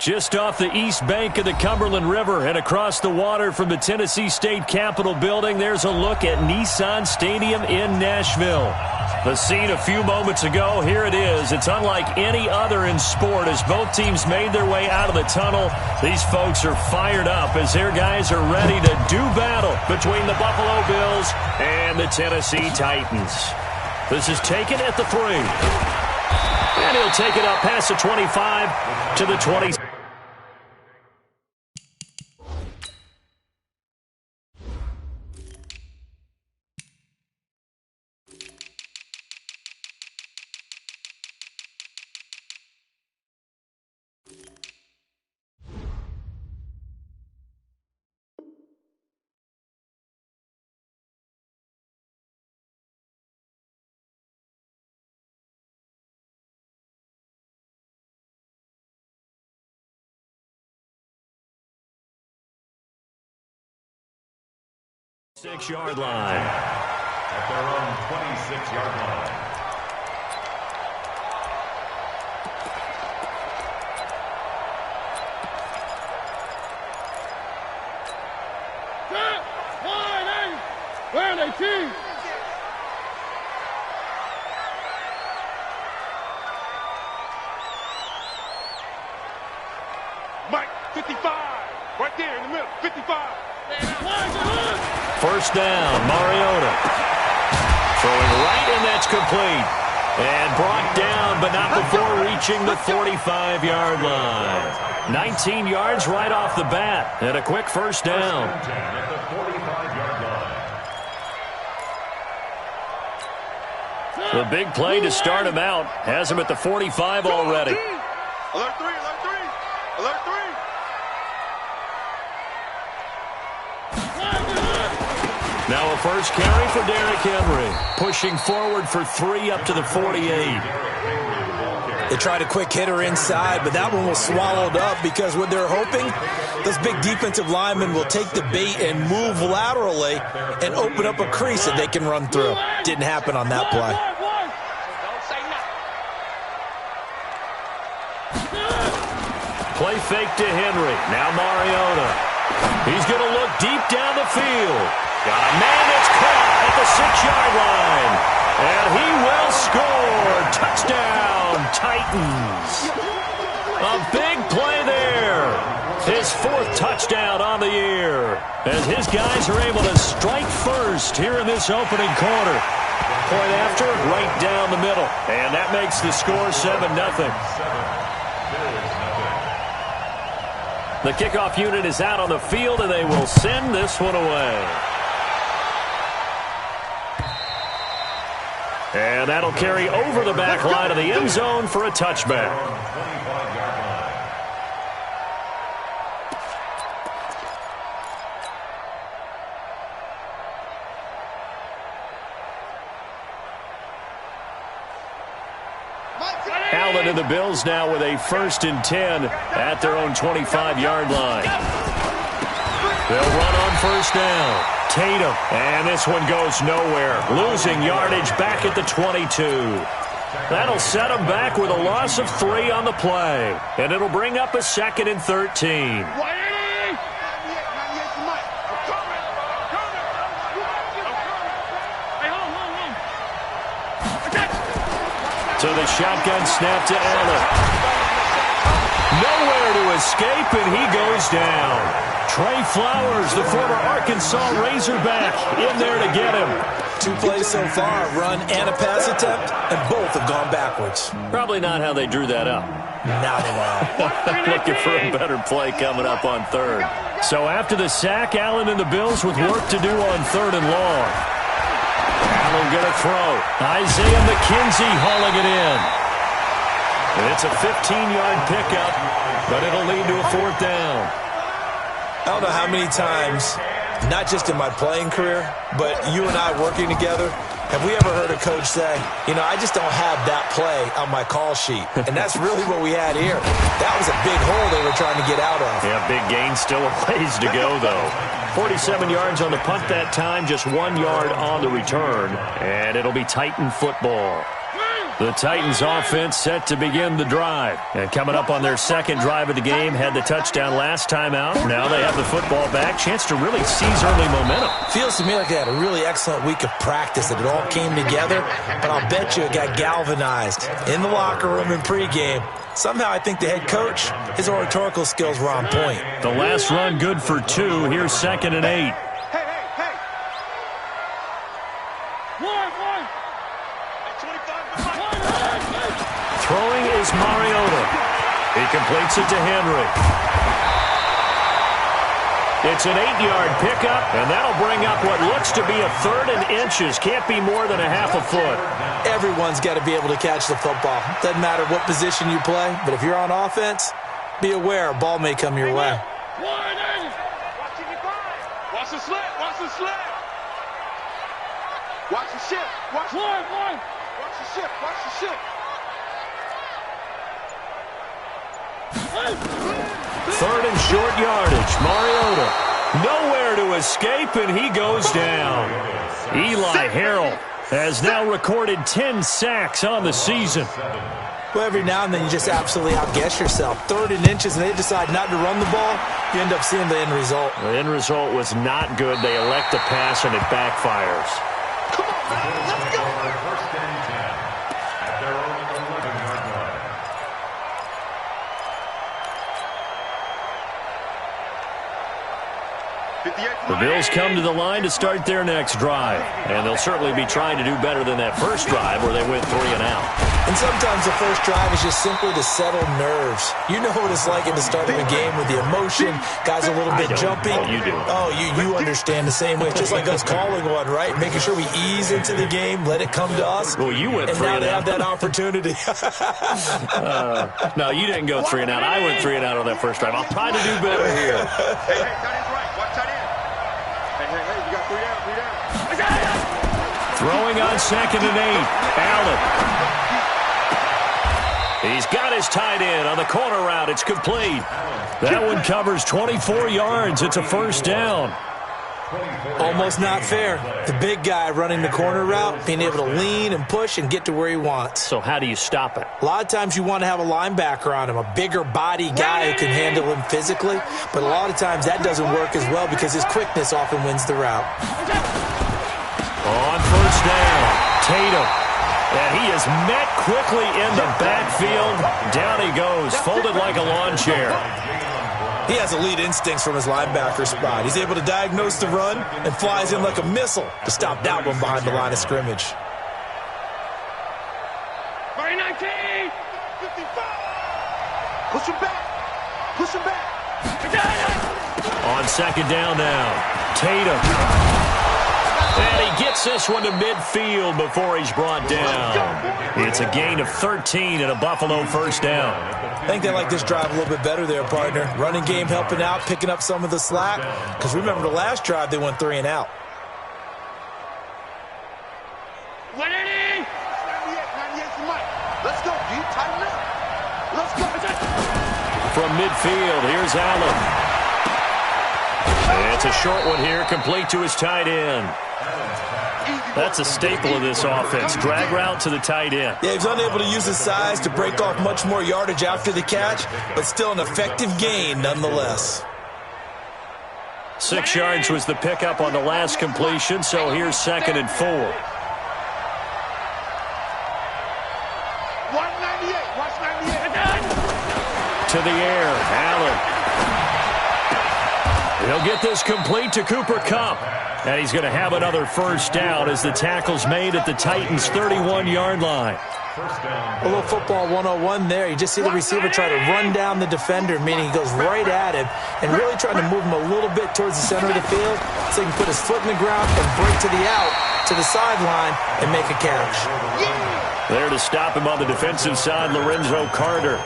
Just off the east bank of the Cumberland River and across the water from the Tennessee State Capitol building, there's a look at Nissan Stadium in Nashville. The scene a few moments ago, here it is. It's unlike any other in sport as both teams made their way out of the tunnel. These folks are fired up as their guys are ready to do battle between the Buffalo Bills and the Tennessee Titans. This is taken at the 3. And he'll take it up past the 25 to the 20. Six-yard line. At their own 26-yard line. Where are they, team? Mike, 55. Right there in the middle, 55. First down, Mariota. Throwing right, and that's complete. And brought down, but not before reaching the 45-yard line. 19 yards right off the bat, and a quick first down. At the 45-yard line. The big play to start him out has him at the 45 already. Alert 3, alert 3, alert 3. Now a first carry for Derrick Henry. Pushing forward for 3 up to the 48. They tried a quick hitter inside, but that one was swallowed up because what they're hoping, those big defensive linemen will take the bait and move laterally and open up a crease that they can run through. Didn't happen on that play. Play fake to Henry. Now Mariota. He's going to look deep down the field. Got a man that's caught at the 6-yard line. And he will score. Touchdown, Titans. A big play there. His 4th touchdown on the year. As his guys are able to strike first here in this opening quarter. Point after, right down the middle. And that makes the score 7-0. The kickoff unit is out on the field, and they will send this one away. And that'll carry over the back line of the end zone for a touchback. Allen and the Bills now with a 1st and 10 at their own 25-yard line. They'll run on first down. Tatum, and this one goes nowhere. Losing yardage back at the 22. That'll set them back with a loss of 3 on the play. And it'll bring up a 2nd and 13. So the shotgun snap to Allen. Nowhere to escape, and he goes down. Trey Flowers, the former Arkansas Razorback, in there to get him. 2 plays so far, run and a pass attempt, and both have gone backwards. Probably not how they drew that up. Not at all. Looking for a better play coming up on 3rd. So after the sack, Allen and the Bills with work to do on 3rd and long. Allen going to throw. Isaiah McKenzie hauling it in. And it's a 15-yard pickup, but it'll lead to a 4th down. I don't know how many times, not just in my playing career, but you and I working together, have we ever heard a coach say, you know, I just don't have that play on my call sheet. And that's really what we had here. That was a big hole they were trying to get out of. Yeah, big gain, still a ways to go, though. 47 yards on the punt that time, just 1 yard on the return. And it'll be Titan football. The Titans offense set to begin the drive. And coming up on their second drive of the game, had the touchdown last time out. Now they have the football back. Chance to really seize early momentum. Feels to me like they had a really excellent week of practice, that it all came together. But I'll bet you it got galvanized in the locker room in pregame. Somehow I think the head coach, his oratorical skills were on point. The last run good for 2. Here's 2nd and 8. Throwing is Mariota. He completes it to Henry. It's an 8-yard pickup, and that'll bring up what looks to be a 3rd and inches. Can't be more than a half a foot. Everyone's got to be able to catch the football. Doesn't matter what position you play, but if you're on offense, be aware a ball may come your way. Watch the slip. Watch the slip. Watch the ship. Watch the ship. Watch the ship. 3rd and short yardage. Mariota nowhere to escape, and he goes down. Eli Harrell has now recorded 10 sacks on the season. Well, every now and then you just absolutely outguess yourself. 3rd and inches, and they decide not to run the ball. You end up seeing the end result. The end result was not good. They elect to pass, and it backfires. Come on, man. Let's go. First and 10 at their own 11-yard line. The Bills come to the line to start their next drive. And they'll certainly be trying to do better than that first drive where they went 3 and out. And sometimes the first drive is just simply to settle nerves. You know what it's like at the start of a game with the emotion, guys a little bit jumpy. Oh, you do. Oh, you understand the same way. It's just like us calling one, right? Making sure we ease into the game, let it come to us. Well, you went 3 and and now they out. have that opportunity. No, you didn't go 3 and out. I went 3 and out on that first drive. I'll try to do better here. Hey, tight end's right. Watch tight end. Hey, you got 3 down, 3 down. Throwing on 2nd and 8. Allen. He's got his tight end on the corner route. It's complete. That one covers 24 yards. It's a first down. Almost not fair. The big guy running the corner route, being able to lean and push and get to where he wants. So how do you stop it? A lot of times you want to have a linebacker on him, a bigger body guy who can handle him physically. But a lot of times that doesn't work as well because his quickness often wins the route. On first down, Tatum. And he is met quickly in the backfield. Down he goes, folded like a lawn chair. He has elite instincts from his linebacker spot. He's able to diagnose the run and flies in like a missile to stop that one behind the line of scrimmage. 19, 55. Push him back. Push him back. On 2nd down now, Tatum. And he gets this one to midfield before he's brought down. It's a gain of 13 and a Buffalo first down. I think they like this drive a little bit better there, partner. Running game helping out, picking up some of the slack. Because remember the last drive, they went 3 and out. 180. 98's the mic. Let's go, dude. Tighten up. Let's go. From midfield, here's Allen. It's a short one here, complete to his tight end. That's a staple of this offense. Drag route to the tight end. Yeah, he's unable to use his size to break off much more yardage after the catch, but still an effective gain nonetheless. 6 yards was the pickup on the last completion, so here's 2nd and 4. 198. Watch 98. To the air, Allen. He'll get this complete to Cooper Kupp. And he's going to have another first down as the tackle's made at the Titans' 31-yard line. A little football 101 there. You just see the receiver try to run down the defender, meaning he goes right at him and really trying to move him a little bit towards the center of the field so he can put his foot in the ground and break to the out, to the sideline, and make a catch. There to stop him on the defensive side, Lorenzo Carter.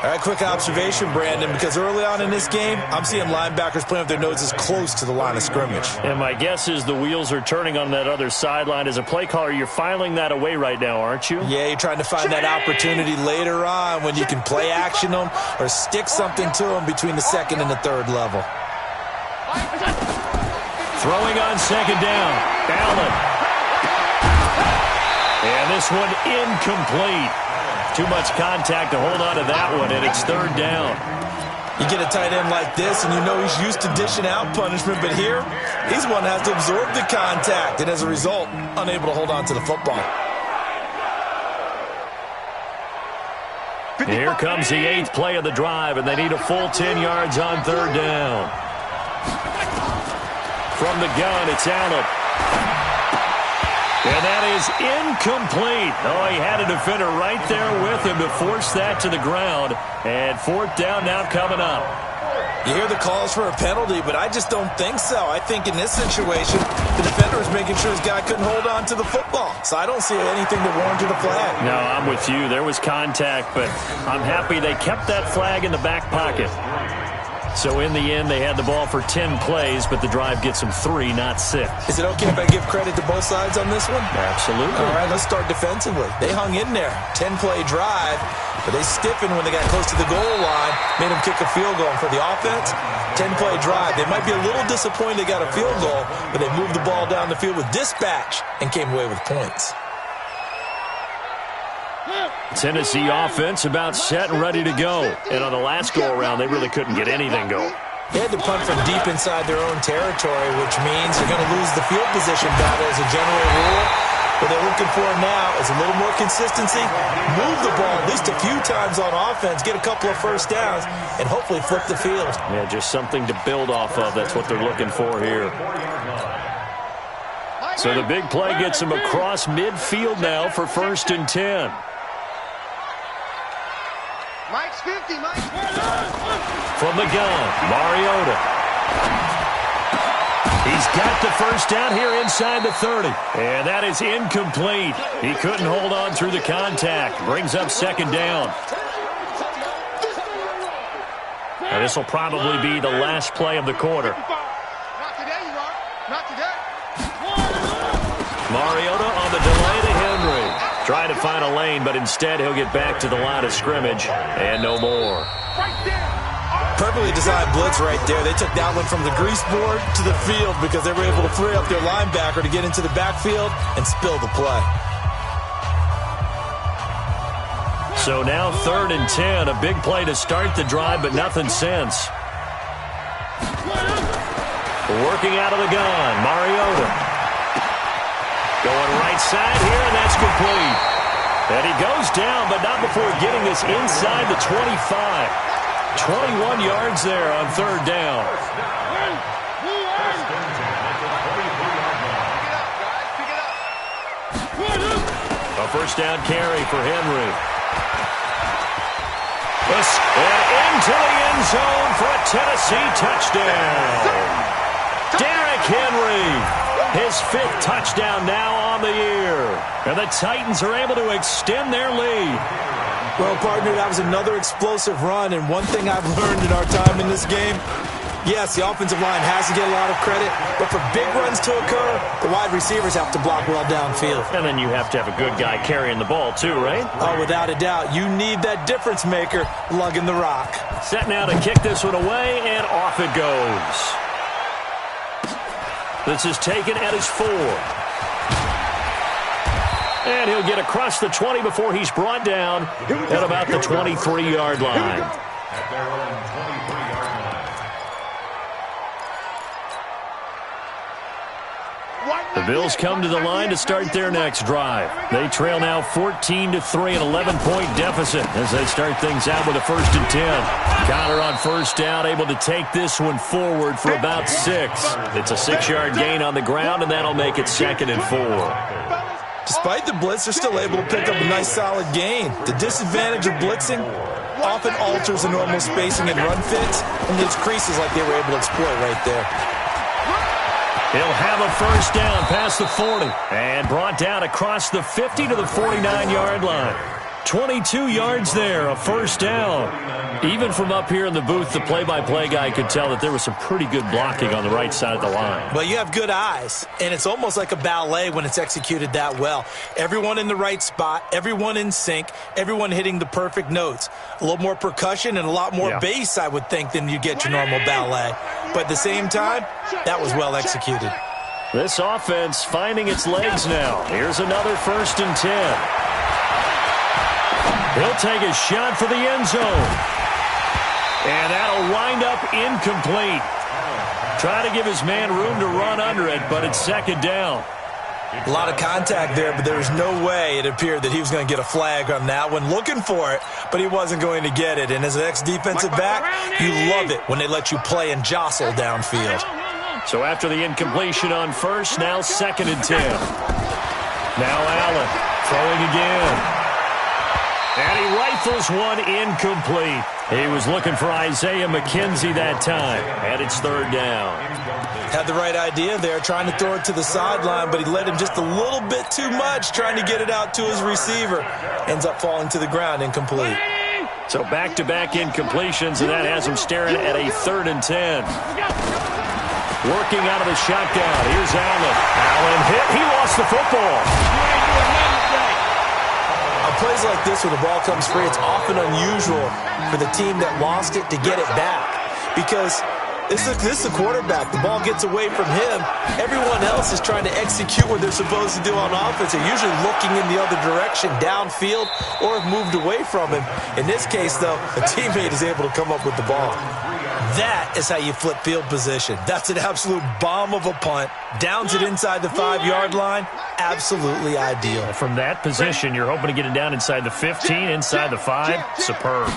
All right, quick observation, Brandon, because early on in this game, I'm seeing linebackers playing with their noses close to the line of scrimmage. And my guess is the wheels are turning on that other sideline. As a play caller, you're filing that away right now, aren't you? Yeah, you're trying to find that opportunity later on when you can play action them or stick something to them between the 2nd and the 3rd level. Throwing on 2nd down, Allen. And this one incomplete. Too much contact to hold on to that one, and it's third down. You get a tight end like this, and you know he's used to dishing out punishment, but here, he's the one that has to absorb the contact, and as a result, unable to hold on to the football. Here comes the 8th play of the drive, and they need a full 10 yards on third down. From the gun, it's Allen. And that is incomplete. Oh, he had a defender right there with him to force that to the ground. And fourth down now coming up. You hear the calls for a penalty, but I just don't think so. I think in this situation, the defender is making sure his guy couldn't hold on to the football. So I don't see anything that warranted a flag. No, I'm with you. There was contact, but I'm happy they kept that flag in the back pocket. So in the end, they had the ball for 10 plays, but the drive gets them 3, not 6. Is it okay if I give credit to both sides on this one? Absolutely. All right, let's start defensively. They hung in there. 10-play drive, but they stiffened when they got close to the goal line, made them kick a field goal. And for the offense, 10-play drive. They might be a little disappointed they got a field goal, but they moved the ball down the field with dispatch and came away with points. Tennessee offense about set and ready to go. And on the last go-around, they really couldn't get anything going. They had to punt from deep inside their own territory, which means you're going to lose the field position battle as a general rule. What they're looking for now is a little more consistency, move the ball at least a few times on offense, get a couple of first downs, and hopefully flip the field. Yeah, just something to build off of. That's what they're looking for here. So the big play gets them across midfield now for 1st and 10. Mike's 50, Mike's 50. From the gun, Mariota. He's got the first down here inside the 30. And that is incomplete. He couldn't hold on through the contact. Brings up 2nd down. Now this will probably be the last play of the quarter. Not today, you are. Not today. Mariota on the delay to Henry. Trying to find a lane, but instead he'll get back to the line of scrimmage and no more. Right there. Perfectly designed blitz right there. They took that one from the grease board to the field because they were able to free up their linebacker to get into the backfield and spill the play. So now 3rd and 10. A big play to start the drive, but nothing since. Working out of the gun, Mariota. Going right side here, and that's complete. And he goes down, but not before getting this inside the 25. 21 yards there on 3rd down. A first down carry for Henry. And into the end zone for a Tennessee touchdown. Derrick Henry. His 5th touchdown now on the year. And the Titans are able to extend their lead. Well, partner, that was another explosive run. And one thing I've learned in our time in this game, yes, the offensive line has to get a lot of credit. But for big runs to occur, the wide receivers have to block well downfield. And then you have to have a good guy carrying the ball too, right? Oh, without a doubt. You need that difference maker lugging the rock. Set now to kick this one away, and off it goes. This is taken at his 4. And he'll get across the 20 before he's brought down at about the 23-yard line. At their own 23-yard line. The Bills come to the line to start their next drive. They trail now 14-3, an 11-point deficit as they start things out with a 1st and 10. Connor on first down, able to take this one forward for about 6. It's a 6-yard gain on the ground, and that'll make it 2nd and 4. Despite the blitz, they're still able to pick up a nice solid gain. The disadvantage of blitzing often alters the normal spacing and run fits and leaves creases like they were able to exploit right there. He'll have a first down past the 40 and brought down across the 50 to the 49-yard line. 22 yards there, a first down. Even from up here in the booth, the play-by-play guy could tell that there was some pretty good blocking on the right side of the line. Well, you have good eyes, and it's almost like a ballet when it's executed that well. Everyone in the right spot, everyone in sync, everyone hitting the perfect notes. A little more percussion and a lot more bass, I would think, than you get your normal ballet. But at the same time, that was well executed. This offense finding its legs now. Here's another 1st and 10. He'll take a shot for the end zone. And that'll wind up incomplete. Try to give his man room to run under it, but it's 2nd down. A lot of contact there, but there was no way it appeared that he was going to get a flag on that one. Looking for it, but he wasn't going to get it. And as an ex-defensive back, you love it when they let you play and jostle downfield. So after the incompletion on 1st, now 2nd and 10. Now Allen throwing again. And he rifles one incomplete. He was looking for Isaiah McKenzie that time. And it's 3rd down. Had the right idea there, trying to throw it to the sideline, but he led him just a little bit too much, trying to get it out to his receiver. Ends up falling to the ground incomplete. So back-to-back incompletions, and that has him staring at a 3rd and 10. Working out of the shotgun. Here's Allen. Allen hit. He lost the football. Plays like this where the ball comes free, it's often unusual for the team that lost it to get it back. Because this is a quarterback. The ball gets away from him. Everyone else is trying to execute what they're supposed to do on offense. They're usually looking in the other direction, downfield, or have moved away from him. In this case, though, a teammate is able to come up with the ball. That is how you flip field position. That's an absolute bomb of a punt. Downs it inside the 5-yard line. Absolutely ideal. From that position, you're hoping to get it down inside the 15, inside the 5. Superb.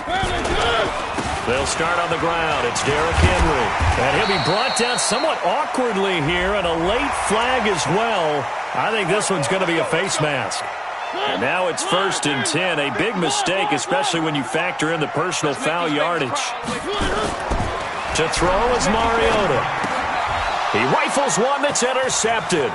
They'll start on the ground. It's Derrick Henry. And he'll be brought down somewhat awkwardly here, and a late flag as well. I think this one's going to be a face mask. And now it's 1st and 10. A big mistake, especially when you factor in the personal foul yardage. To throw is Mariota. He rifles one that's intercepted.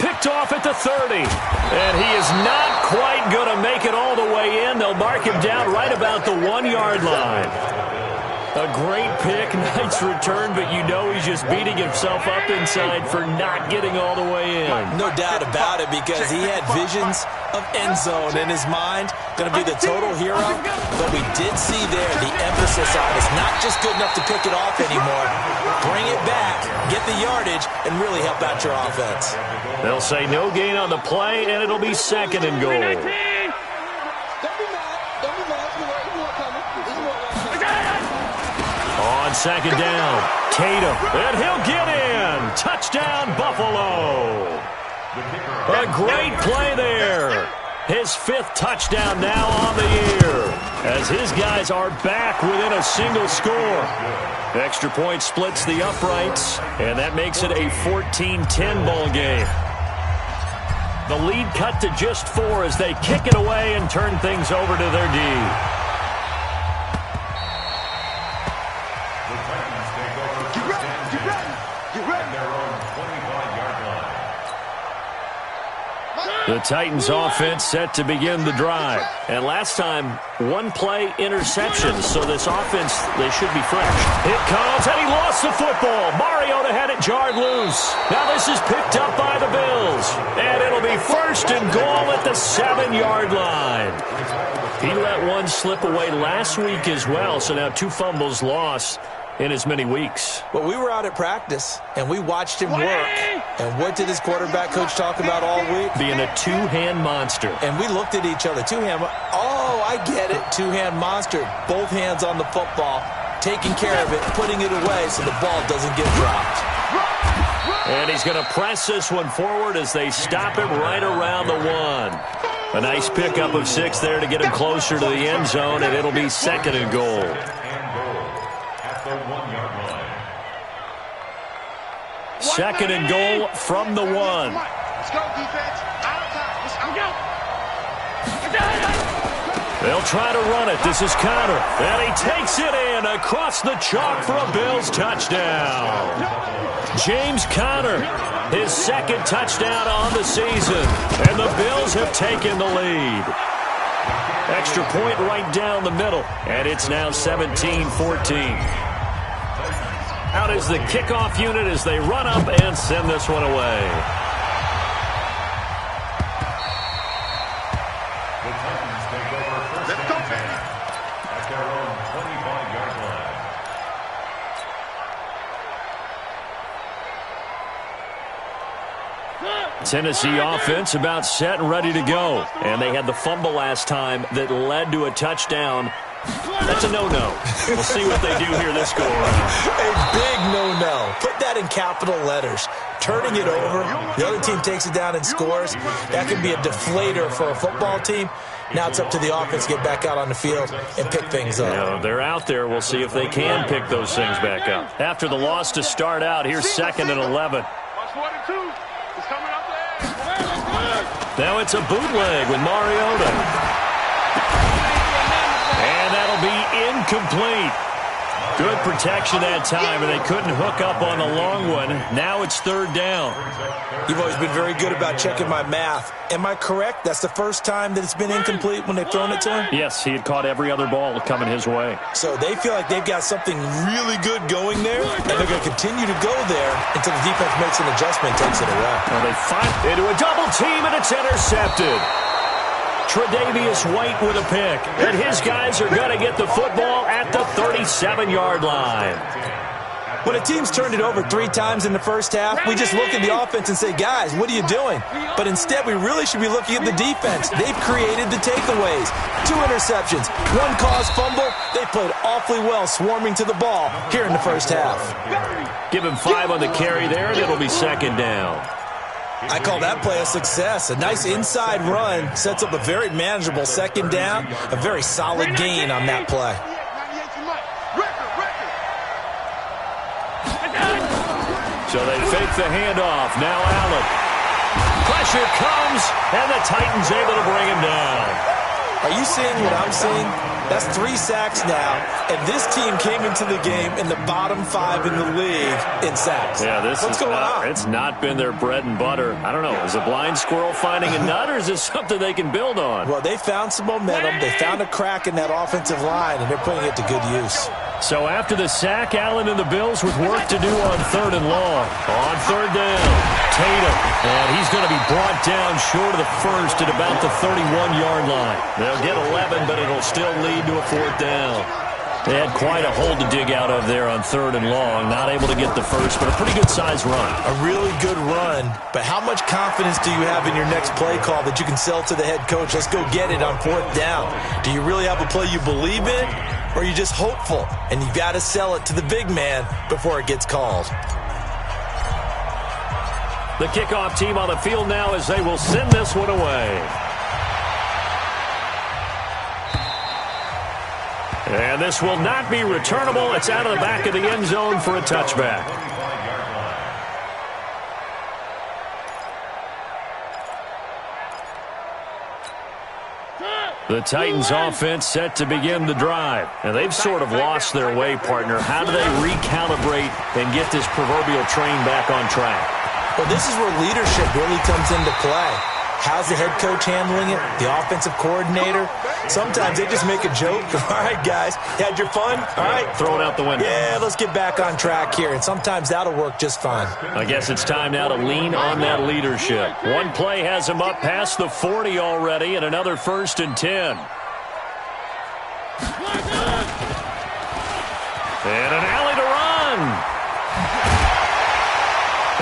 Picked off at the 30. And he is not quite going to make it all the way in. They'll mark him down right about the 1-yard line. A great pick, nice return, but you know he's just beating himself up inside for not getting all the way in. No doubt about it, because he had visions of end zone in his mind. Going to be the total hero. But we did see there the emphasis on it's not just good enough to pick it off anymore. Bring it back, get the yardage, and really help out your offense. They'll say no gain on the play, and it'll be 2nd and goal. On 2nd down, Tatum, and he'll get in. Touchdown, Buffalo. A great play there. His 5th touchdown now on the year, as his guys are back within a single score. Extra point splits the uprights, and that makes it a 14-10 ball game. The lead cut to just 4 as they kick it away and turn things over to their D. The Titans offense set to begin the drive. And last time, 1-play interception. So this offense, they should be fresh. It comes, and he lost the football. Mariota had it jarred loose. Now this is picked up by the Bills. And it'll be 1st and goal at the 7-yard line. He let one slip away last week as well. So now 2 fumbles lost in as many weeks. Well, we were out at practice, and we watched him work. And what did his quarterback coach talk about all week? Being a 2-hand monster. And we looked at each other. 2-hand. Oh, I get it. 2-hand monster. Both hands on the football, taking care of it, putting it away so the ball doesn't get dropped. And he's going to press this one forward as they stop him right around the 1. A nice pickup of 6 there to get him closer to the end zone, and it'll be 2nd and goal. Second and goal from the 1. Let's go, defense. Out of time. Let's go. They'll try to run it. This is Conner. And he takes it in across the chalk for a Bills touchdown. James Conner, his 2nd touchdown on the season. And the Bills have taken the lead. Extra point right down the middle. And it's now 17-14. Out is the kickoff unit as they run up and send this one away. The Titans take over 1st and 10 at their own 25-yard line. Tennessee offense about set and ready to go. And they had the fumble last time that led to a touchdown. That's a no-no. We'll see what they do here this go-around. A big no-no. Put that in capital letters. Turning it over, the other team takes it down and scores. That can be a deflator for a football team. Now it's up to the offense to get back out on the field and pick things up. You know, they're out there. We'll see if they can pick those things back up. After the loss to start out, here's 2nd and 11. Now it's a bootleg with Mariota. And that'll be incomplete. Good protection that time, and they couldn't hook up on the long one. Now it's 3rd down. You've always been very good about checking my math. Am I correct? That's the first time that it's been incomplete when they've thrown it to him? Yes, he had caught every other ball coming his way. So they feel like they've got something really good going there, and they're going to continue to go there until the defense makes an adjustment and takes it away. Well, they fight into a double team, and it's intercepted. Tre'Davious White with a pick. And his guys are going to get the football at the 37-yard line. When a team's turned it over 3 times in the first half, we just look at the offense and say, guys, what are you doing? But instead, we really should be looking at the defense. They've created the takeaways. 2 interceptions, 1 caused fumble. They played awfully well swarming to the ball here in the first half. Give him 5 on the carry there, and it'll be 2nd down. I call that play a success. A nice inside run sets up a very manageable 2nd down. A very solid gain on that play. So they fake the handoff. Now Allen. Pressure comes, and the Titans able to bring him down. Are you seeing what I'm seeing? That's 3 sacks now, and this team came into the game in the bottom 5 in the league in sacks. Yeah, What's going on? It's not been their bread and butter. I don't know. Is a blind squirrel finding a nut, or is this something they can build on? Well, they found some momentum. They found a crack in that offensive line, and they're putting it to good use. So after the sack, Allen and the Bills with work to do on 3rd and long. On 3rd down, Tatum. And he's going to be brought down short of the first at about the 31-yard line. They'll get 11, but it'll still lead to a 4th down. They had quite a hole to dig out of there on 3rd and long. Not able to get the first, but a pretty good-sized run. A really good run, but how much confidence do you have in your next play call that you can sell to the head coach? Let's go get it on 4th down. Do you really have a play you believe in, or are you just hopeful? And you got to sell it to the big man before it gets called. The kickoff team on the field now as they will send this one away. And this will not be returnable. It's out of the back of the end zone for a touchback. The Titans offense set to begin the drive. And they've sort of lost their way, partner. How do they recalibrate and get this proverbial train back on track? Well, this is where leadership really comes into play. How's the head coach handling it? The offensive coordinator? Sometimes they just make a joke. All right, guys, you had your fun? All right. Throw it out the window. Yeah, let's get back on track here. And sometimes that'll work just fine. I guess it's time now to lean on that leadership. One play has him up past the 40 already, and another 1st and 10. And an alley to run.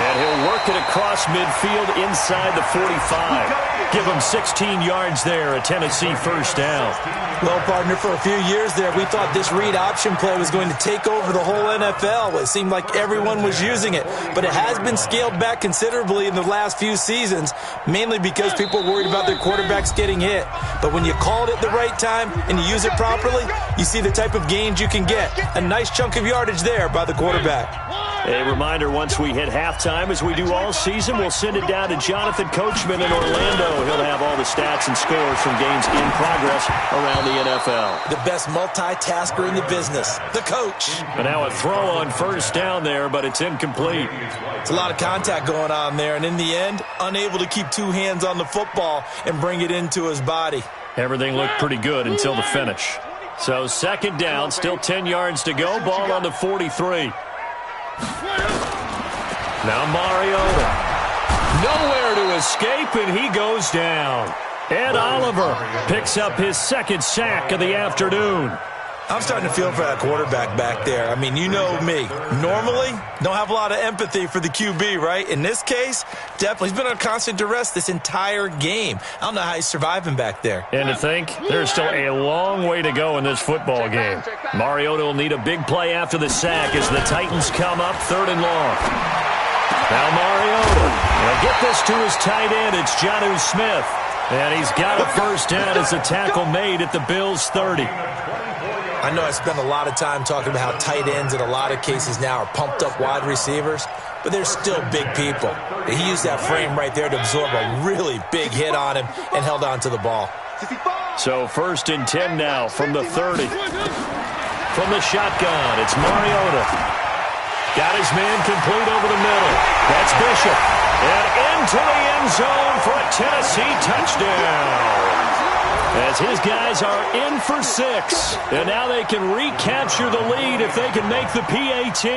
And he'll work it across midfield inside the 45. Give him 16 yards there, a Tennessee 1st down. Well, partner, for a few years there, we thought this read option play was going to take over the whole NFL. It seemed like everyone was using it. But it has been scaled back considerably in the last few seasons, mainly because people are worried about their quarterbacks getting hit. But when you call it at the right time and you use it properly, you see the type of gains you can get. A nice chunk of yardage there by the quarterback. A reminder, once we hit halftime, as we do all season, we'll send it down to Jonathan Coachman in Orlando. He'll have all the stats and scores from games in progress around the NFL. The best multitasker in the business, the coach. But now a throw on 1st down there, but it's incomplete. It's a lot of contact going on there, and in the end, unable to keep 2 hands on the football and bring it into his body. Everything looked pretty good until the finish. So 2nd down, still 10 yards to go, ball on the 43. Now Mariota. Nowhere to escape, and he goes down. Ed Oliver picks up his 2nd sack of the afternoon. I'm starting to feel for that quarterback back there. I mean, you know me. Normally, don't have a lot of empathy for the QB, right? In this case, definitely. He's been under constant duress this entire game. I don't know how he's surviving back there. And to think, there's still a long way to go in this football game. Mariota will need a big play after the sack as the Titans come up 3rd and long. Now Mariota will get this to his tight end. It's Jonnu Smith. And he's got a first down as a tackle made at the Bills' 30. I know I spent a lot of time talking about how tight ends in a lot of cases now are pumped-up wide receivers, but they're still big people. He used that frame right there to absorb a really big hit on him and held on to the ball. So 1st and 10 now from the 30. From the shotgun, it's Mariota. Got his man complete over the middle. That's Bishop. And into the end zone for a Tennessee touchdown. As his guys are in for 6. And now they can recapture the lead if they can make the PAT.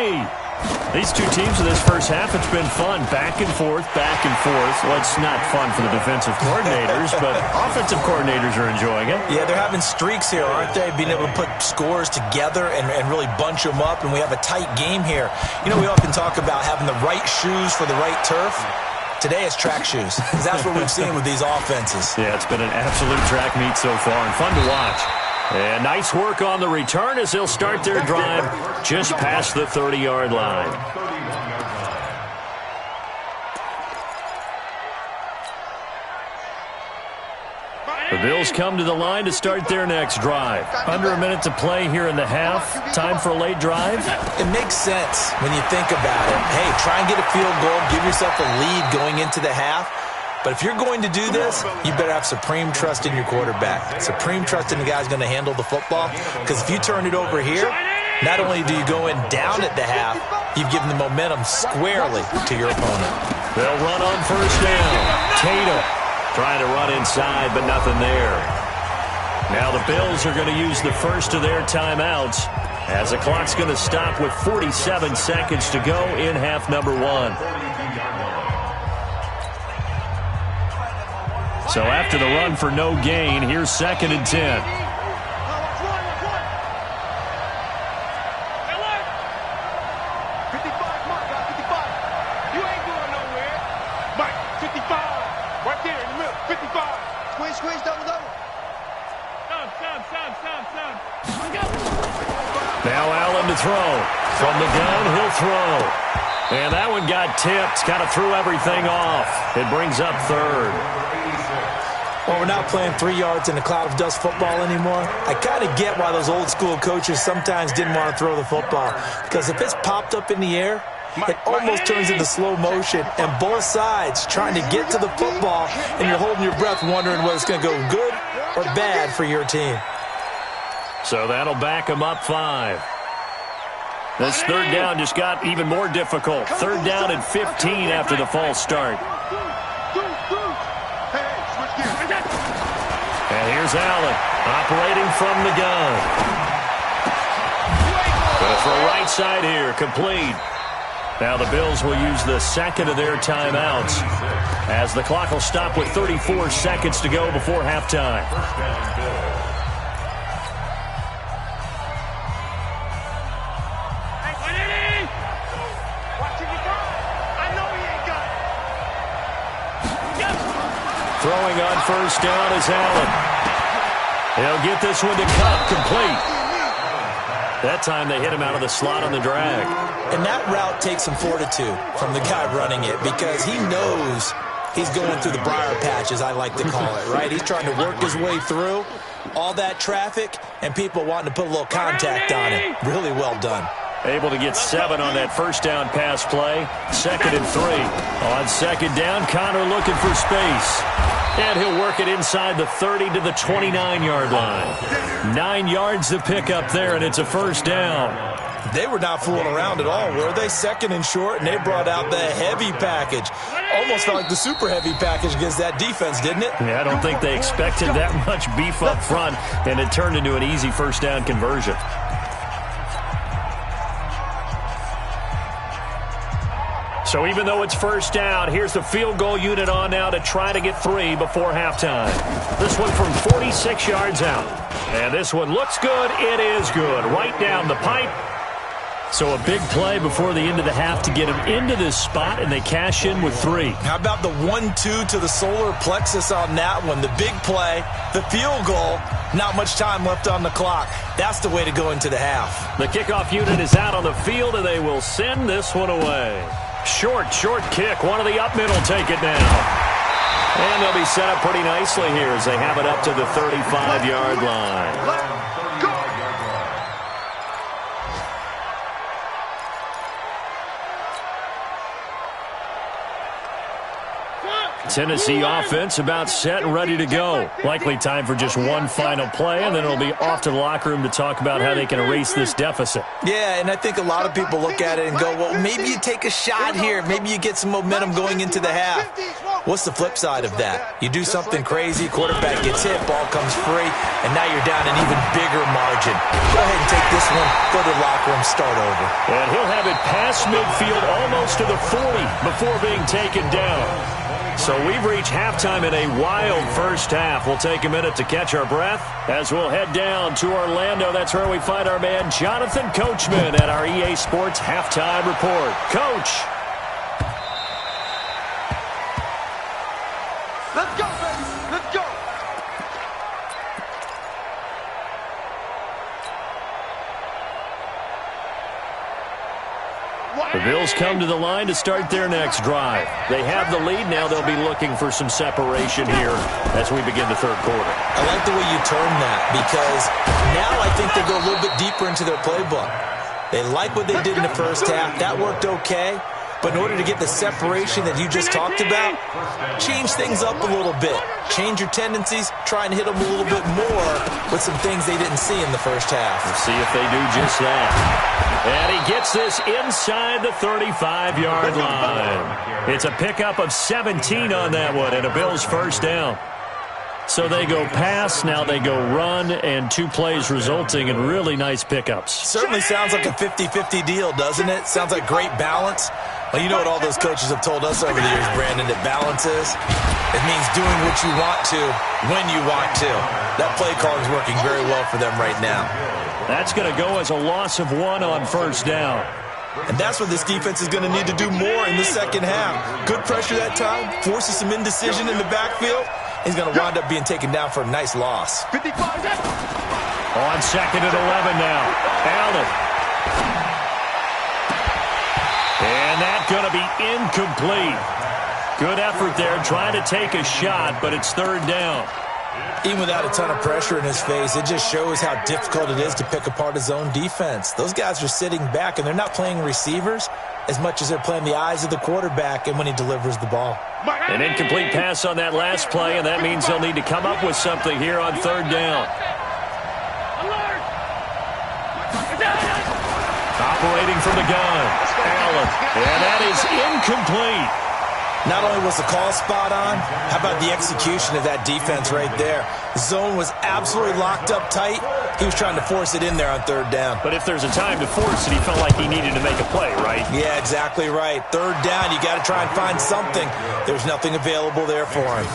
These two teams in this first half, it's been fun. Back and forth, back and forth. Well, it's not fun for the defensive coordinators, but offensive coordinators are enjoying it. Yeah, they're having streaks here, aren't they? Being able to put scores together and really bunch them up, and we have a tight game here. You know, we often talk about having the right shoes for the right turf. Today it's track shoes, because that's what we've seen with these offenses. Yeah, it's been an absolute track meet so far, and fun to watch. And nice work on the return as they'll start their drive just past the 30-yard line. The Bills come to the line to start their next drive. Under a minute to play here in the half. Time for a late drive. It makes sense when you think about it. Hey, try and get a field goal, give yourself a lead going into the half. But if you're going to do this, you better have supreme trust in your quarterback. Supreme trust in the guy who's going to handle the football. Because if you turn it over here, not only do you go in down at the half, you've given the momentum squarely to your opponent. They'll run on first down. Tatum trying to run inside, but nothing there. Now the Bills are going to use the first of their timeouts as the clock's going to stop with 47 seconds to go in half number 1. So after the run for no gain, here's 2nd and 10. Now Allen to throw. From the gun, he'll throw. And that one got tipped. Kind of threw everything off. It brings up 3rd. Well, we're not playing 3 yards in a cloud of dust football anymore. I kind of get why those old school coaches sometimes didn't want to throw the football. Because if it's popped up in the air, it almost turns into slow motion. And both sides trying to get to the football, and you're holding your breath wondering whether it's going to go good or bad for your team. So that'll back them up 5. This 3rd down just got even more difficult. 3rd down and 15 after the false start. And here's Allen operating from the gun. Gonna throw right side here, complete. Now the Bills will use the 2nd of their timeouts as the clock will stop with 34 seconds to go before halftime. Throwing on first down is Allen. He'll get this one to Cup, complete. That time they hit him out of the slot on the drag. And that route takes some fortitude from the guy running it because he knows he's going through the briar patch, as I like to call it, right? He's trying to work his way through all that traffic and people wanting to put a little contact on it. Really well done. Able to get 7 on that first down pass play. 2nd and 3. On 2nd down, Connor looking for space. And he'll work it inside the 30 to the 29-yard line. 9 yards to pick up there, and it's a first down. They were not fooling around at all, were they? 2nd and short, and they brought out the heavy package. Almost felt like the super heavy package against that defense, didn't it? Yeah, I don't think they expected that much beef up front, and it turned into an easy first down conversion. So even though it's first down, here's the field goal unit on now to try to get 3 before halftime. This one from 46 yards out. And this one looks good. It is good. Right down the pipe. So a big play before the end of the half to get them into this spot, and they cash in with 3. How about the 1-2 to the solar plexus on that one? The big play, the field goal, not much time left on the clock. That's the way to go into the half. The kickoff unit is out on the field, and they will send this one away. Short kick. One of the up middle take it now. And they'll be set up pretty nicely here as they have it up to the 35-yard line. Tennessee offense about set and ready to go. Likely time for just one final play, and then it'll be off to the locker room to talk about how they can erase this deficit. Yeah, and I think a lot of people look at it and go, well, maybe you take a shot here. Maybe you get some momentum going into the half. What's the flip side of that? You do something crazy, quarterback gets hit, ball comes free, and now you're down an even bigger margin. Go ahead and take this one, go to the locker room, start over. And he'll have it past midfield almost to the 40 before being taken down. So we've reached halftime in a wild first half. We'll take a minute to catch our breath as we'll head down to Orlando. That's where we find our man Jonathan Coachman at our EA Sports Halftime Report. Coach. Let's go, baby. Let's go. The Bills come to the line to start their next drive. They have the lead. Now they'll be looking for some separation here as we begin the third quarter. I like the way you term that because now I think they go a little bit deeper into their playbook. They like what they did in the first half. That worked okay. But in order to get the separation that you just talked about, change things up a little bit. Change your tendencies. Try and hit them a little bit more with some things they didn't see in the first half. We'll see if they do just that. And he gets this inside the 35-yard line. It's a pickup of 17 on that one and a Bills first down. So they go pass, now they go run, and 2 plays resulting in really nice pickups. Certainly sounds like a 50-50 deal, doesn't it? Sounds like great balance. Well, you know what all those coaches have told us over the years, Brandon, that balance is? It means doing what you want to, when you want to. That play calling is working very well for them right now. That's going to go as a loss of 1 on first down. And that's what this defense is going to need to do more in the second half. Good pressure that time, forces some indecision in the backfield. He's going to wind up being taken down for a nice loss. 55. On second and 11 now. Allen. And that's going to be incomplete. Good effort there, trying to take a shot, but it's third down. Even without a ton of pressure in his face, it just shows how difficult it is to pick apart his own defense. Those guys are sitting back, and they're not playing receivers as much as they're playing the eyes of the quarterback and when he delivers the ball. An incomplete pass on that last play, and that means they'll need to come up with something here on third down. Operating from the gun, Allen, and that is incomplete. Not only was the call spot on, how about the execution of that defense right there? The zone was absolutely locked up tight. He was trying to force it in there on third down. But if there's a time to force it, he felt like he needed to make a play, right? Yeah, exactly right. Third down, you got to try and find something. There's nothing available there for him.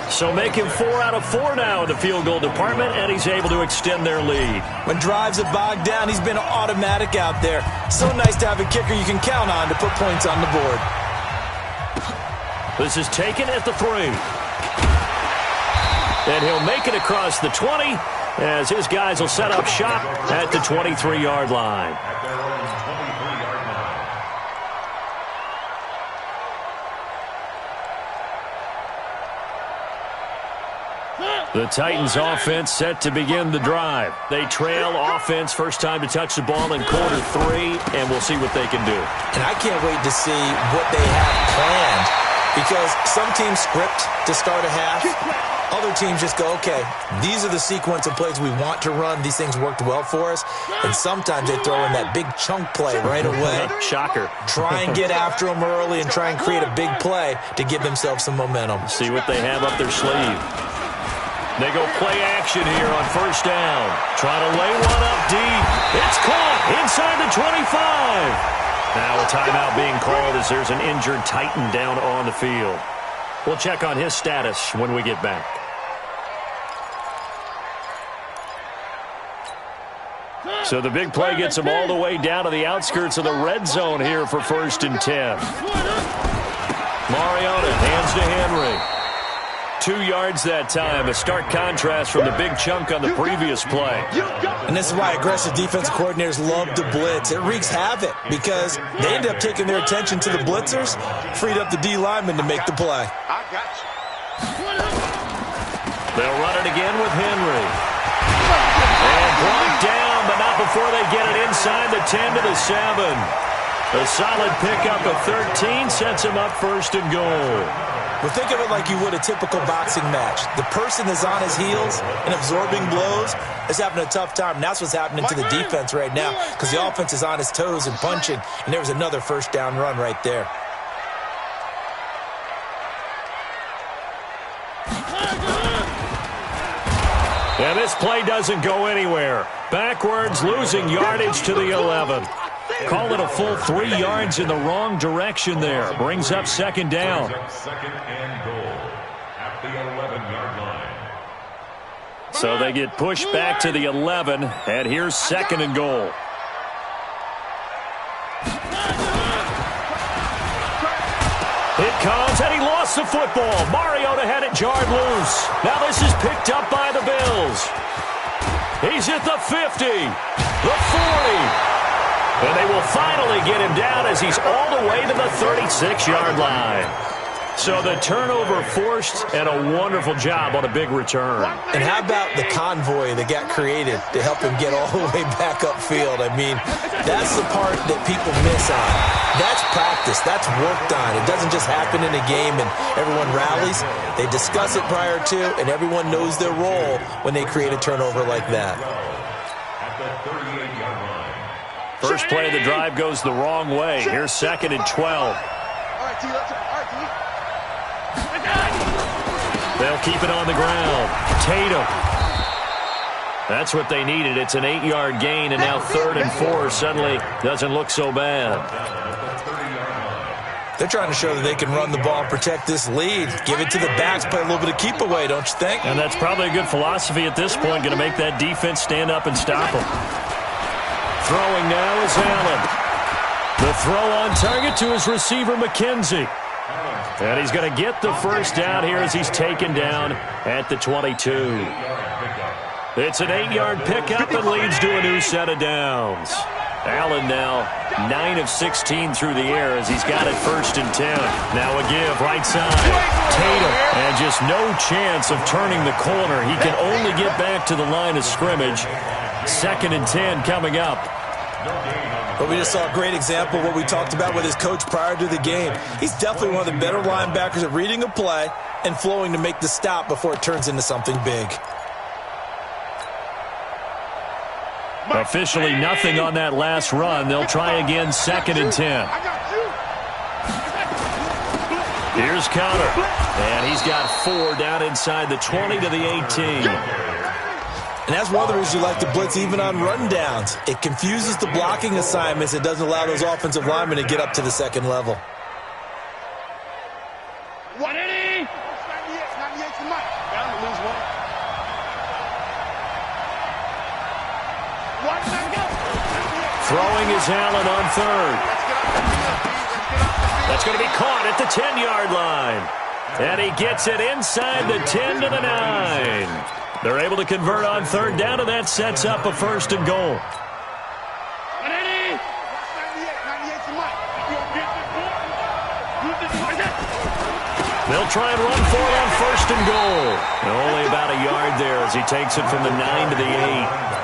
So make him 4 out of 4 now in the field goal department, and he's able to extend their lead. When drives are bogged down, he's been automatic out there. So nice to have a kicker you can count on to put points on the board. This is taken at the 3. And he'll make it across the 20 as his guys will set up shop at the 23-yard line. The Titans offense set to begin the drive. They trail offense first time to touch the ball in quarter 3, and we'll see what they can do. And I can't wait to see what they have planned. Because some teams script to start a half. Other teams just go, okay, these are the sequence of plays we want to run. These things worked well for us. And sometimes they throw in that big chunk play right away. Shocker. Try and get after them early and try and create a big play to give themselves some momentum. See what they have up their sleeve. They go play action here on first down. Trying to lay one up deep. It's caught inside the 25. Now a timeout being called as there's an injured Titan down on the field. We'll check on his status when we get back. So the big play gets him all the way down to the outskirts of the red zone here for 1st and 10. Mariota hands to Henry. 2 yards that time, a stark contrast from the big chunk on the previous play. And this is why aggressive defensive coordinators love to blitz. It wreaks havoc because they end up taking their attention to the blitzers, freed up the D lineman to make the play. I got you. They'll run it again with Henry. And blocked down, but not before they get it inside the 10 to the 7. A solid pickup of 13 sets him up 1st and goal. Well, think of it like you would a typical boxing match. The person that's on his heels and absorbing blows is having a tough time. And that's what's happening to the defense right now because the offense is on his toes and punching. And there was another 1st down run right there. And this play doesn't go anywhere. Backwards, losing yardage to the 11. Call it a full 3 yards in the wrong direction there. Brings up 2nd down. 2nd and goal at the 11-yard line. So they get pushed back to the 11, and here's 2nd and goal. It comes, and he lost the football. Mariota had it jarred loose. Now this is picked up by the Bills. He's at the 50, the 40. And they will finally get him down as he's all the way to the 36-yard line. So the turnover forced, and a wonderful job on a big return. And how about the convoy that got created to help him get all the way back upfield? I mean, that's the part that people miss on. That's practice. That's worked on. It doesn't just happen in a game and everyone rallies. They discuss it prior to, and everyone knows their role when they create a turnover like that. At the 38-yard line. First play of the drive goes the wrong way. Here's 2nd and 12. All right, T. All right, T. They'll keep it on the ground. Tatum. That's what they needed. It's an 8-yard gain, and now 3rd and 4 suddenly doesn't look so bad. They're trying to show that they can run the ball, protect this lead, give it to the backs, play a little bit of keep away, don't you think? And that's probably a good philosophy at this point, going to make that defense stand up and stop them. Throwing now is Allen. The throw on target to his receiver, McKenzie. And he's going to get the 1st down here as he's taken down at the 22. It's an 8-yard pickup and leads to a new set of downs. Allen now 9 of 16 through the air as he's got it 1st and 10. Now a give right side. Tatum, and just no chance of turning the corner. He can only get back to the line of scrimmage. 2nd and 10 coming up. But we just saw a great example of what we talked about with his coach prior to the game. He's definitely one of the better linebackers at reading a play and flowing to make the stop before it turns into something big. Officially nothing on that last run. They'll try again 2nd and 10. Here's Counter. And he's got 4 down inside the 20 to the 18. And that's one of the reasons you like to blitz even on rundowns. It confuses the blocking assignments. It doesn't allow those offensive linemen to get up to the 2nd level. 180. 98 to Mike. Bound to lose one. Throwing is Allen on 3rd. That's going to be caught at the 10-yard line. And he gets it inside the 10 to the 9. They're able to convert on 3rd down, and that sets up a 1st and goal. They'll try and run for it on 1st and goal. And only about a yard there as he takes it from the 9 to the 8.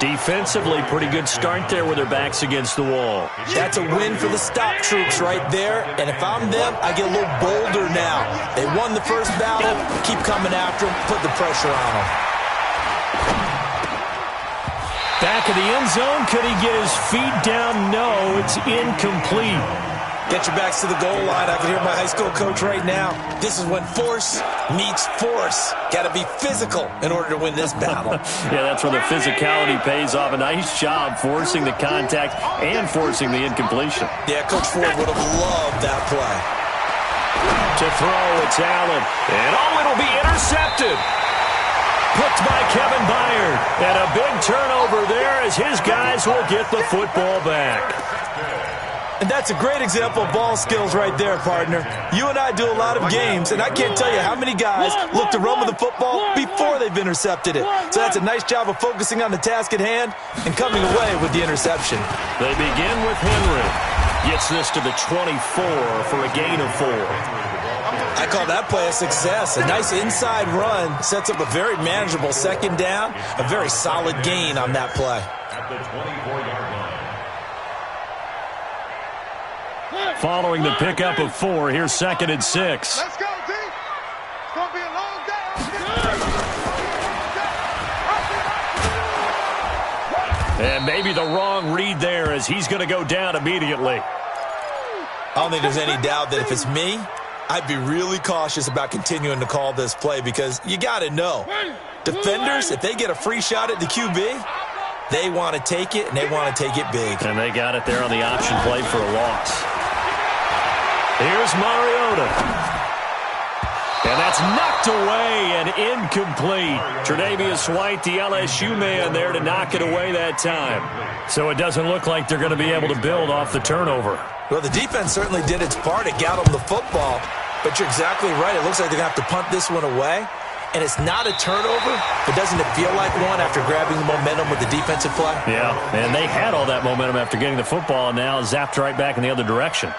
Defensively, pretty good start there with their backs against the wall. That's a win for the stop troops right there. And if I'm them, I get a little bolder now. They won the first battle. Keep coming after them. Put the pressure on them. Back of the end zone. Could he get his feet down? No, it's incomplete. Get your backs to the goal line. I can hear my high school coach right now. This is when force meets force. Got to be physical in order to win this battle. Yeah, that's where the physicality pays off. A nice job forcing the contact and forcing the incompletion. Yeah, Coach Ford would have loved that play. To throw, it's Allen. And it'll be intercepted. Picked by Kevin Byard. And a big turnover there as his guys will get the football back. And that's a great example of ball skills right there, partner. You and I do a lot of games, and I can't tell you how many guys look to run with the football before they've intercepted it. So that's a nice job of focusing on the task at hand and coming away with the interception. They begin with Henry. Gets this to the 24 for a gain of 4. I call that play a success. A nice inside run sets up a very manageable second down, a very solid gain on that play. At the 24-yard line. Following the pickup of 4, here's 2nd and 6. Let's go, D. It's going to be a long day. And maybe the wrong read there as he's going to go down immediately. I don't think there's any doubt that if it's me, I'd be really cautious about continuing to call this play because you got to know. Defenders, if they get a free shot at the QB, they want to take it, and they want to take it big. And they got it there on the option play for a loss. Here's Mariota. And that's knocked away and incomplete. Tre'Davious White, the LSU man there to knock it away that time. So it doesn't look like they're going to be able to build off the turnover. Well, the defense certainly did its part. It got them the football. But you're exactly right. It looks like they're going to have to punt this one away. And it's not a turnover, but doesn't it feel like one after grabbing the momentum with the defensive play? Yeah, and they had all that momentum after getting the football and now zapped right back in the other direction.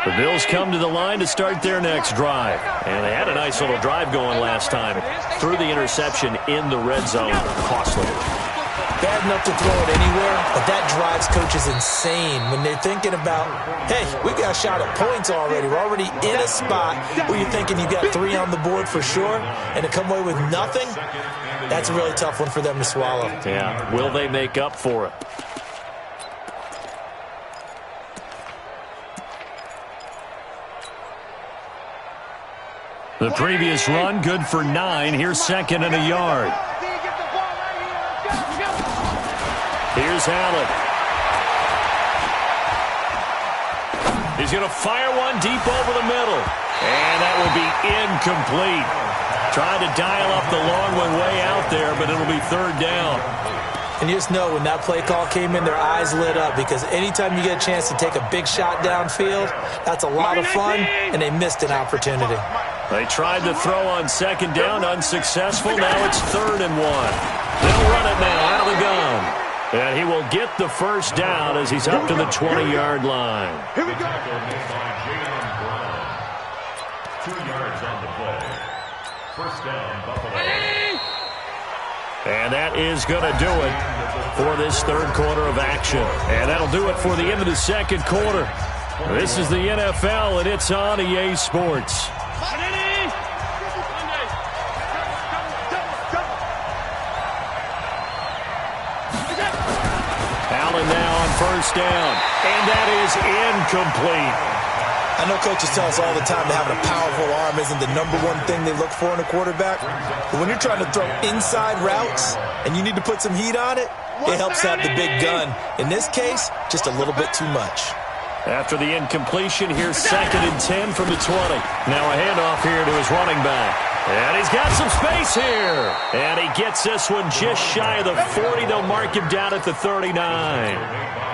The Bills come to the line to start their next drive. And they had a nice little drive going last time. Threw the interception in the red zone. Costly. Bad enough to throw it anywhere, but that drives coaches insane when they're thinking about, hey, we got a shot at points already. We're already in a spot where you're thinking you got 3 on the board for sure, and to come away with nothing, that's a really tough one for them to swallow. Yeah, will they make up for it? The previous run, good for 9. Here's 2nd and a yard. Here's Allen. He's going to fire one deep over the middle. And that will be incomplete. Tried to dial up the long one way out there, but it'll be 3rd down. And you just know when that play call came in, their eyes lit up because anytime you get a chance to take a big shot downfield, that's a lot of fun, and they missed an opportunity. They tried to throw on 2nd down, unsuccessful. Now it's 3rd and 1. They'll run it now out of the gun. And he will get the first down as he's up to the 20-yard line. Here we go. 2 yards on the play. First down, Buffalo. And that is going to do it for this 3rd quarter of action. And that'll do it for the end of the 2nd quarter. This is the NFL, and it's on EA Sports. Allen now on 1st down, and that is incomplete. I know coaches tell us all the time that having a powerful arm isn't the #1 thing they look for in a quarterback. But when you're trying to throw inside routes and you need to put some heat on it, it helps have the big gun. In this case, just a little bit too much. After the incompletion, here's 2nd and 10 from the 20. Now a handoff here to his running back. And he's got some space here. And he gets this one just shy of the 40. They'll mark him down at the 39.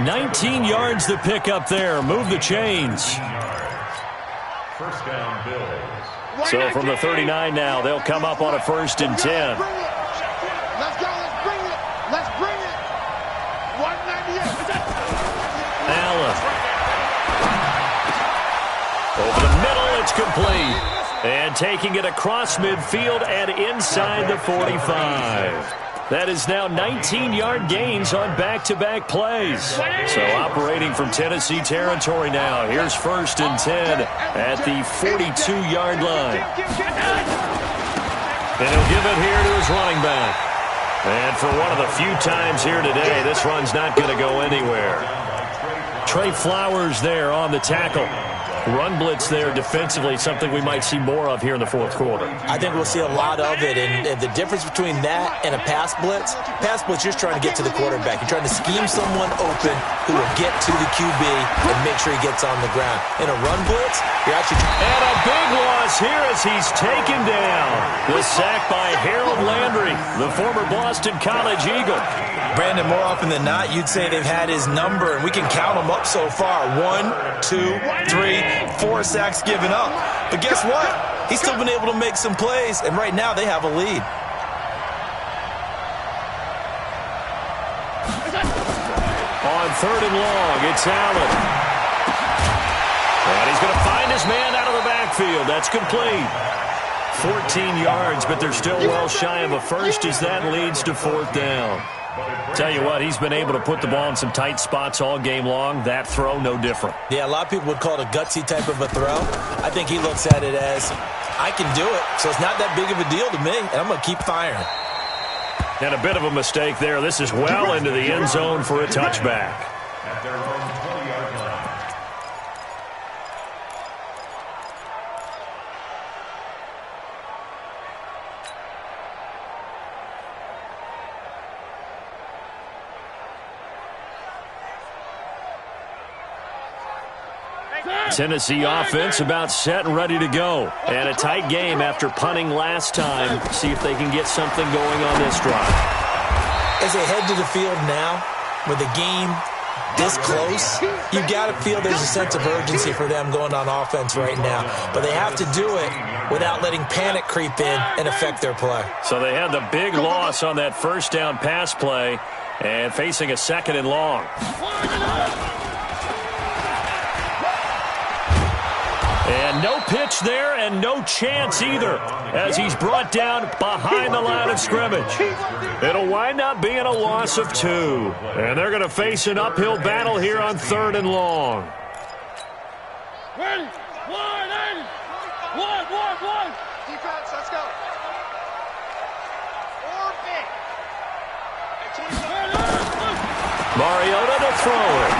19 yards to pick up there. Move the chains. First down, Bills. So from the 39 now, they'll come up on a 1st and 10. Let's go. Let's bring it. Let's bring it. 198. Allen. Over the middle, it's complete. And taking it across midfield and inside the 45. That is now 19-yard gains on back-to-back plays. So operating from Tennessee territory now. Here's 1st and 10 at the 42-yard line. And he'll give it here to his running back. And for one of the few times here today, this run's not going to go anywhere. Trey Flowers there on the tackle. Run blitz there defensively, something we might see more of here in the 4th quarter. I think we'll see a lot of it, and the difference between that and a pass blitz, you're trying to get to the quarterback. You're trying to scheme someone open who will get to the QB and make sure he gets on the ground. In a run blitz, you're actually And a big loss here as he's taken down. The sack by Harold Landry, the former Boston College Eagle. Brandon, more often than not, you'd say they've had his number, and we can count them up so far. 1, 2, 3, 4 sacks given up. But guess what? He's still been able to make some plays, and right now they have a lead. On 3rd and long, it's Allen. And he's going to find his man out of the backfield. That's complete. 14 yards, but they're still well shy of a first as that leads to 4th down. Tell you what, he's been able to put the ball in some tight spots all game long. That throw, no different. Yeah, a lot of people would call it a gutsy type of a throw. I think he looks at it as, I can do it, so it's not that big of a deal to me, and I'm going to keep firing. And a bit of a mistake there. This is well into the end zone for a touchback. At their own 20-yard line. Tennessee offense about set and ready to go. And a tight game after punting last time. See if they can get something going on this drive. As they head to the field now, with the game this close, you've got to feel there's a sense of urgency for them going on offense right now. But they have to do it without letting panic creep in and affect their play. So they had the big loss on that 1st down pass play and facing a 2nd and long. And no pitch there and no chance either as he's brought down behind the line of scrimmage. It'll wind up being a loss of 2. And they're going to face an uphill battle here on 3rd and long. Ready? One. Defense, let's go. 4 Mariota to throw it.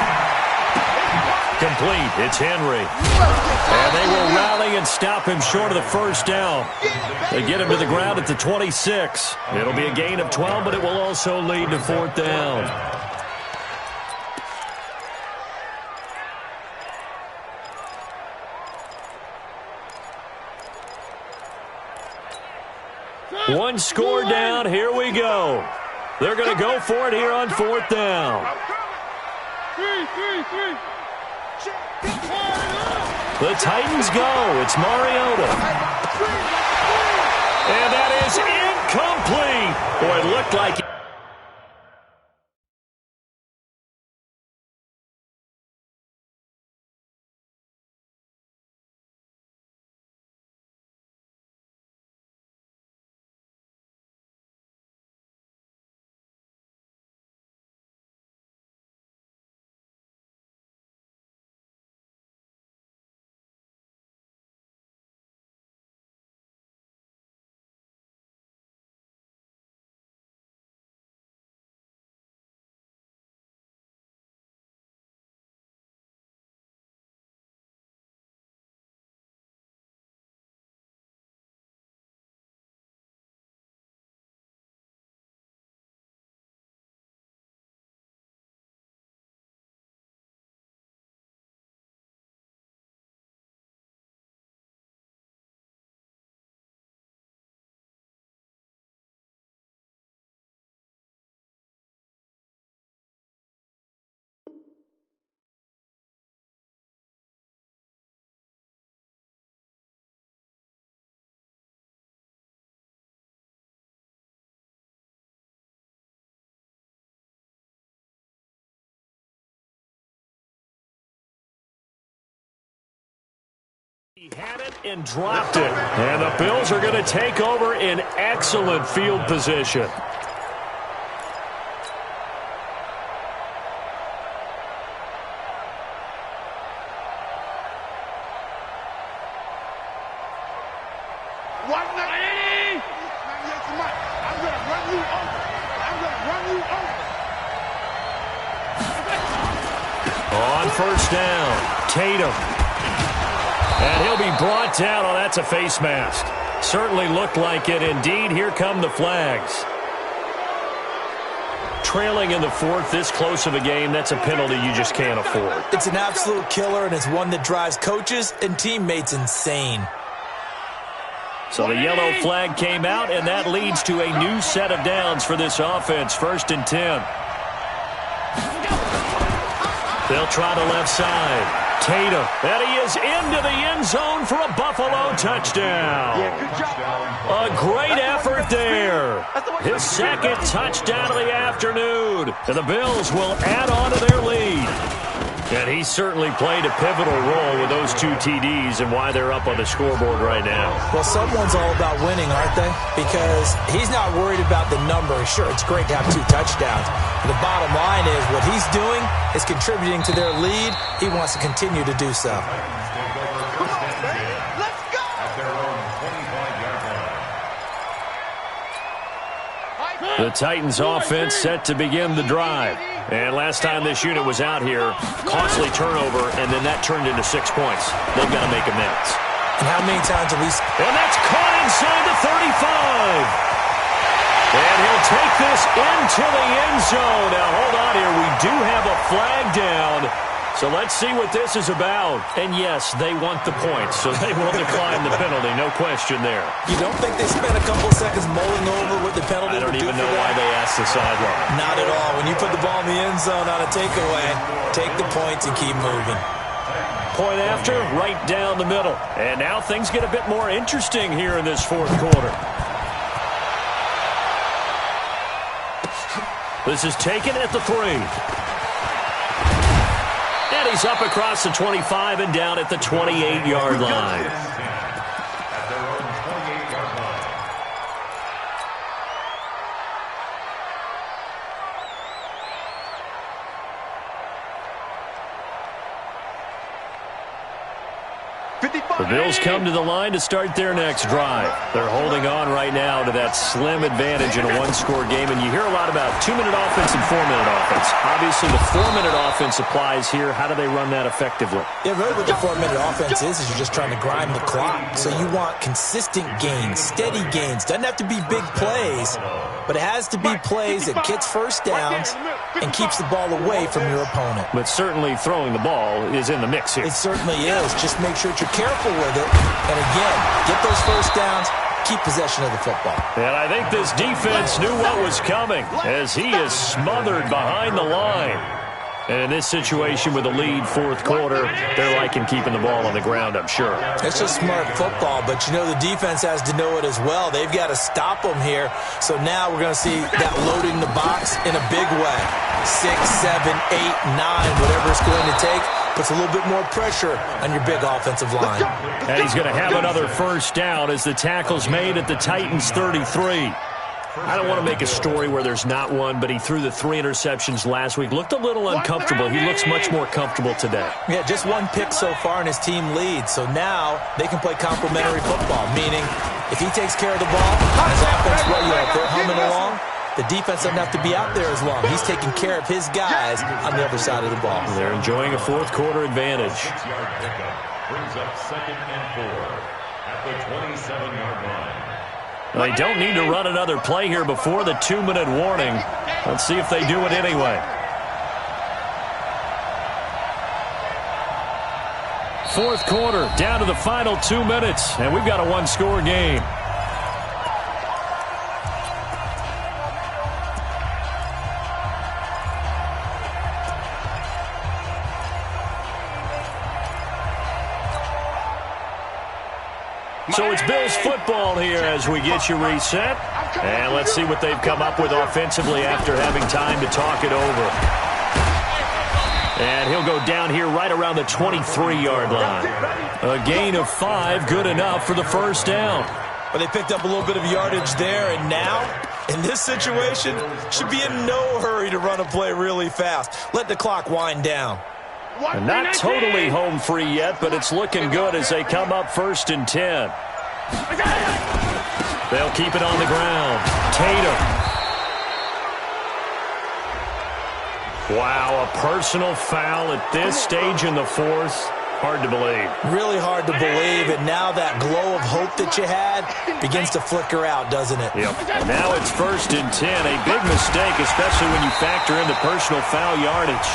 Complete. It's Henry. And they will rally and stop him short of the 1st down. They get him to the ground at the 26. It'll be a gain of 12, but it will also lead to 4th down. One score down. Here we go. They're going to go for it here on 4th down. 3. The Titans go. It's Mariota. And that is incomplete. Boy, it looked like he had it and dropped it. And the Bills are going to take over in excellent field position. I'm going to run you over. I'm going to run you over. On first down, Tatum. And he'll be brought down. Oh, that's a face mask. Certainly looked like it. Indeed, here come the flags. Trailing in the fourth, this close of a game, that's a penalty you just can't afford. It's an absolute killer, and it's one that drives coaches and teammates insane. So the yellow flag came out, and that leads to a new set of downs for this offense. 1st and 10. They'll try the left side. Tatum, and he is into the end zone for a Buffalo touchdown. A great effort there. His second touchdown of the afternoon. And the Bills will add on to their lead. And he certainly played a pivotal role with those 2 TDs and why they're up on the scoreboard right now. Well, someone's all about winning, aren't they? Because he's not worried about the number. Sure, it's great to have 2 touchdowns. But the bottom line is what he's doing is contributing to their lead. He wants to continue to do so. Let's go. At their own 25-yard line. The Titans offense set to begin the drive. And last time this unit was out here, costly turnover, and then that turned into 6 points. They've got to make amends. And how many times have we... And that's caught inside the 35. And he'll take this into the end zone. Now, hold on here. We do have a flag down. So let's see what this is about. And, yes, they want the points, so they will decline the penalty. No question there. You don't think they spent a couple seconds mulling over what the penalty I don't would do even for know why them? they asked the sideline. Not at all. When you put the ball in the end zone on a takeaway, take the points and keep moving. Point after, right down the middle. And now things get a bit more interesting here in this 4th quarter. This is taken at the 3. And he's up across the 25 and down at the 28-yard line. At their own 28-yard line. The Bills come to the line to start their next drive. They're holding on right now to that slim advantage in a 1-score game, and you hear a lot about 2-minute offense and 4-minute offense. Obviously, the 4-minute offense applies here. How do they run that effectively? Yeah, really what the 4-minute offense is you're just trying to grind the clock. So you want consistent gains, steady gains. Doesn't have to be big plays, but it has to be plays that gets first downs and keeps the ball away from your opponent. But certainly throwing the ball is in the mix here. It certainly is. Just make sure that you're careful with it. And again, get those first downs, keep possession of the football. And I think this defense knew what was coming as he is smothered behind the line. And in this situation with the lead 4th quarter, they're liking keeping the ball on the ground, I'm sure. It's just smart football, but you know the defense has to know it as well. They've got to stop them here. So now we're going to see that loading the box in a big way. 6, 7, 8, 9, whatever it's going to take. Puts a little bit more pressure on your big offensive line. And he's going to have another first down as the tackle's made at the Titans' 33. I don't want to make a story where there's not one, but he threw the 3 interceptions last week. Looked a little uncomfortable. He looks much more comfortable today. Yeah, just 1 pick so far and his team leads. So now they can play complementary football, meaning if he takes care of the ball, his offense, they're humming along. The defense doesn't have to be out there as long. He's taking care of his guys on the other side of the ball. They're enjoying a 4th quarter advantage. 6-yard pickup brings up 2nd and 4 at the 27-yard line. They don't need to run another play here before the 2-minute warning. Let's see if they do it anyway. 4th quarter, down to the final 2 minutes, and we've got a 1-score game. So it's Bills football here as we get you reset. And let's see what they've come up with offensively after having time to talk it over. And he'll go down here right around the 23-yard line. A gain of 5, good enough for the first down. But they picked up a little bit of yardage there, and now, in this situation, should be in no hurry to run a play really fast. Let the clock wind down. And not totally home free yet, but it's looking good as they come up 1st and 10. They'll keep it on the ground. Tatum. Wow, a personal foul at this stage in the fourth. Hard to believe. Really hard to believe, and now that glow of hope that you had begins to flicker out, doesn't it? Yep. Now it's 1st and 10. A big mistake, especially when you factor in the personal foul yardage.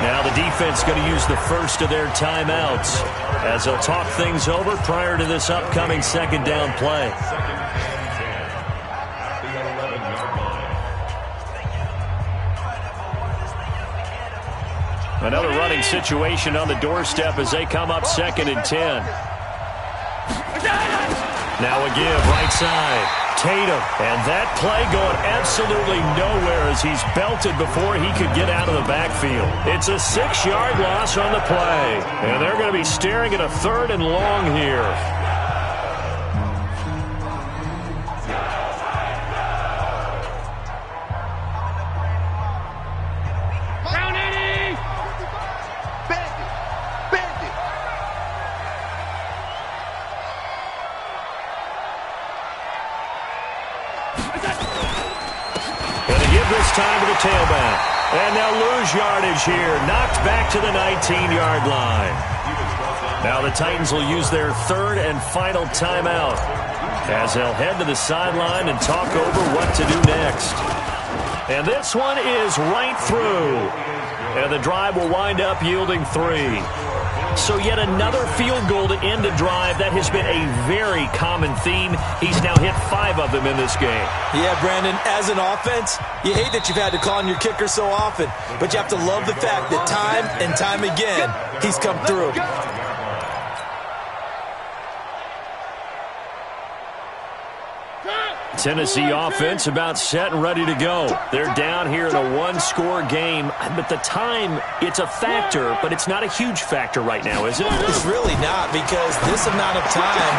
Now the defense going to use the first of their timeouts as they'll talk things over prior to this upcoming second down play. Another running situation on the doorstep as they come up 2nd and 10. Now a give, right side. Tatum. And that play going absolutely nowhere as he's belted before he could get out of the backfield. It's a 6-yard loss on the play. And they're going to be staring at a 3rd and long here. Time to the tailback. And they'll lose yardage here. Knocked back to the 19-yard line. Now the Titans will use their 3rd and final timeout as they'll head to the sideline and talk over what to do next. And this one is right through. And the drive will wind up yielding 3. So yet another field goal to end a drive. That has been a very common theme. He's now hit 5 of them in this game. Yeah, Brandon, as an offense, you hate that you've had to call on your kicker so often, but you have to love the fact that time and time again, he's come through. Tennessee offense about set and ready to go. They're down here in a 1-score game, but the time, it's a factor, but it's not a huge factor right now, is it? It's really not, because this amount of time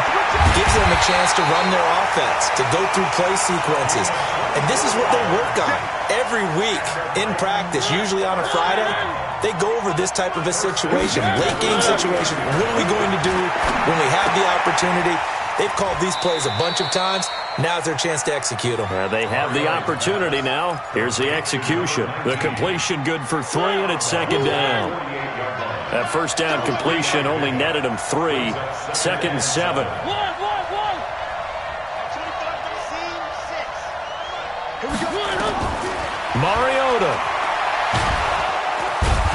gives them a chance to run their offense, to go through play sequences. And this is what they work on every week in practice, usually on a Friday. They go over this type of a situation, late game situation. What are we going to do when we have the opportunity? They've called these plays a bunch of times. Now's their chance to execute them. They have the opportunity now. Here's the execution. The completion good for 3, and it's 2nd down. That first down completion only netted him 3. 2nd and 7. Mariota.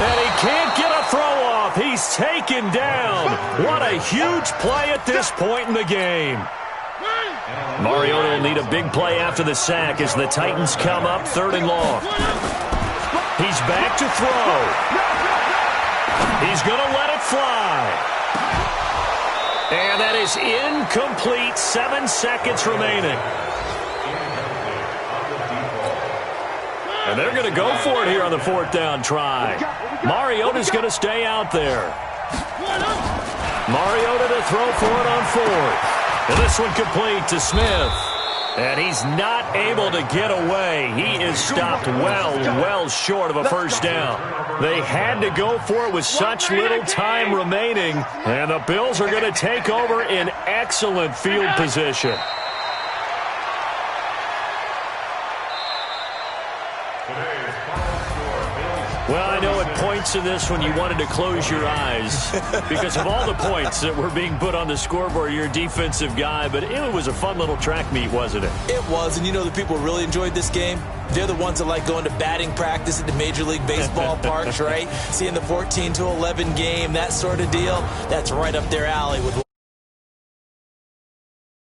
And he can't get a throw off. He's taken down. What a huge play at this point in the game. Mariota will need a big play after the sack as the Titans come up 3rd and long. He's back to throw. He's going to let it fly. And that is incomplete. 7 seconds remaining. And they're going to go for it here on the 4th down try. Mariota's going to stay out there. Mariota to throw for it on 4th. And this one complete to Smith. And he's not able to get away. He is stopped well short of a first down. They had to go for it with such little time remaining. And the Bills are going to take over in excellent field position. Well, I know at points in this one you wanted to close your eyes because of all the points that were being put on the scoreboard. You're a defensive guy, but it was a fun little track meet, wasn't it? It was, and you know the people who really enjoyed this game? They're the ones that like going to batting practice at the Major League Baseball parks, right? Seeing the 14-11 game, that sort of deal, that's right up their alley with